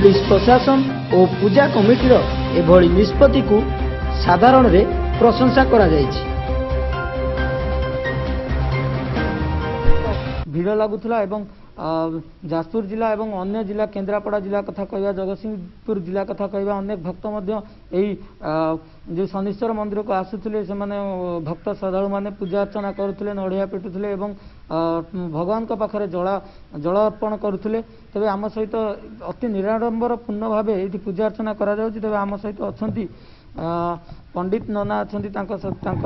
Police प्रशासन और पूजा कमिटीर एभली निष्पत्ति को साधारण रे प्रशंसा करा जायछि। भीड़ लगुला एवं जाजपुर जिला एवं अन्य जिला केन्द्रापड़ा जिला कथा कहवा जगतसिंहपुर जिला कथा कहवा अनेक भक्त जो शनिश्चर मंदिर को आसुले से भक्त श्रद्धालु मैंने पूजा अर्चना करुले नड़िया पिटुले एवं भगवान पाखे जल अर्पण करुले। तेज आम सहित अति निराडंबर पूर्ण भाव ये पूजा अर्चना करा जाउछि। तेज आम सहित अच्छा पंडित नना अच्छा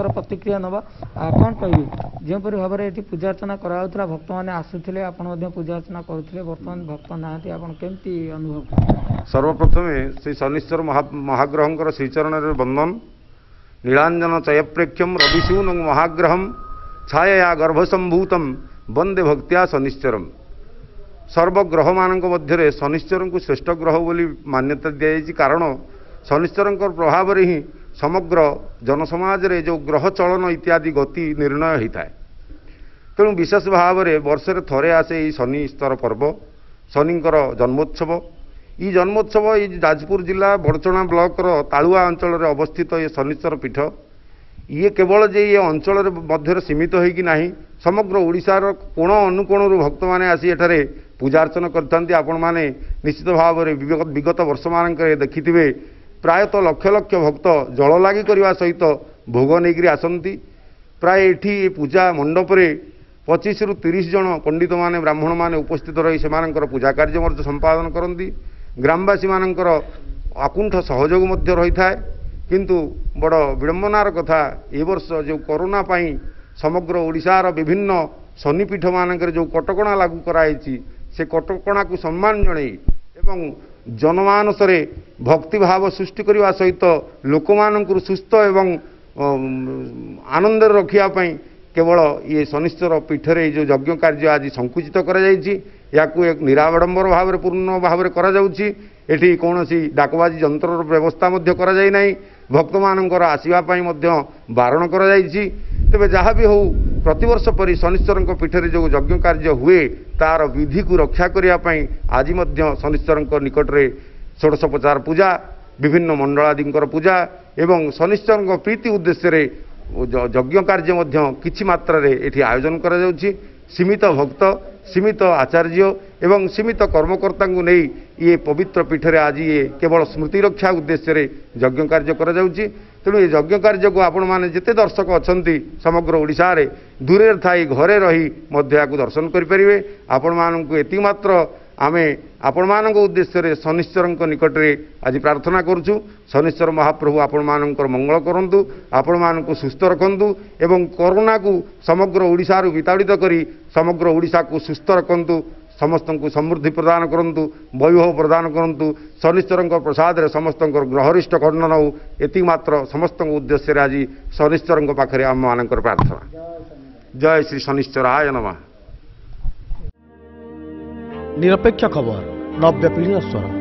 प्रतिक्रिया नवा कौन कहे जोपरी भाव में ये पूजा अर्चना करा भक्त मैंने आसुले आप पूजा अर्चना करुले बर्तमान भक्त नहांती आप केमती अनुभव? सर्वप्रथम श्री शनिश्चर महाग्रह श्रीचरण बंदन नीलांजन चयप्रेक्ष्यम रविशून महाग्रहम छाया गर्भसंभूतम वंदे भक्त्या शनिश्चरम। सर्वग्रह मान मध्य शनिश्चर को श्रेष्ठ ग्रह बोली मान्यता दी जाएगी। कारण शनिश्चर प्रभाव ही समग्र जनसमाज रे जो ग्रह चलन इत्यादि गति निर्णय होता है। तेणु विशेष भाव में वर्षे थरे आसे ये शनिश्चर पर्व शनिंकर जन्मोत्सव। ये जन्मोत्सव ये जाजपुर जिला बड़चणा ब्लॉक तालुआ अंचल अवस्थित ये शनिश्चर पीठ ये केवल जे ये अंचल मध्य सीमित होगी नहीं समग्र ओडिशार कोण अनुकोण भक्त मैंने आसी एठारे पूजा अर्चना करते। आपण मैंने निश्चित भाव में विगत वर्ष मान देखिथे प्रायतः लक्ष लक्ष भक्त जल लगी करने सहित भोग नहीं आसती। प्राय ये पूजा मंडप 25 रु 30 जन पंडित माने ब्राह्मण माने उपस्थित रही से पूजा कार्य संपादन करती। ग्रामवासी मानकर आकुंठ सहयोग रही था। किंतु बड़ विडंबनार कथा ए वर्ष जो कोरोना पाई समग्र ओडिशार विभिन्न शनिपीठ मानकर जो कटकणा लागू कराई से कटकणा को सम्मान जणई एवं जनमानस भक्तिभाव सृष्टि करने सहित लोक मानक सुस्थ एवं आनंद रखापी केवल ये शनिश्चर पीठरे जो यज्ञ कार्य आज संकुचित कर एक निराडंबर भाव पूर्ण भाव में करी कौन डाकबाजी जंतर व्यवस्था कर भक्त मानकर आसवाई बारण कर तेज जहाँ भी हो प्रतिवर्ष परि शनिश्चर पीठरे जो यज्ञ कार्य हुए तार विधि को रक्षा करने आज शनिश्चर निकट में षोडशोपचार पूजा विभिन्न मंडलादींकर पूजा एवं शनिश्चर प्रीति उद्देश्य यज्ञ कार्य किछि मात्रा रे एठी आयोजन करा जाउछि। सीमित भक्त सीमित आचार्य एवं सीमित कर्मकर्ता को नहीं ये पवित्र पीठरे आज ये केवल स्मृति रक्षा उद्देश्य यज्ञ कार्य करा जाउछि। तेणु ये यज्ञ कार्य को आपण माने जिते दर्शक अछंती समग्र ओडिशा रे दूरे थाई घरे रही मध्य दर्शन करें। आपण मानक एति मात्र आमे आपण मानक उद्देश्य शनिश्चर निकट में आज प्रार्थना करुचु। शनिश्चर महाप्रभु आपण मानकर मंगल करंतु आपण मानक सुस्थ रखंतु एवं कोरोना को समग्र ओडिशा रु विताड़ित करी समग्र ओडिशा को सुस्थ रखंतु समस्त को समृद्धि प्रदान करंतु वैभव प्रदान करंतु शनिश्चर प्रसाद रे समस्त ग्रहरिष्ट खंडन हो एति मात्र समस्त उद्देश्य आज शनिश्चर पाखे आम मानकर प्रार्थना। जय श्री शनिश्चराय नमः। निरपेक्ष खबर 90 पीढ़ी स्वर।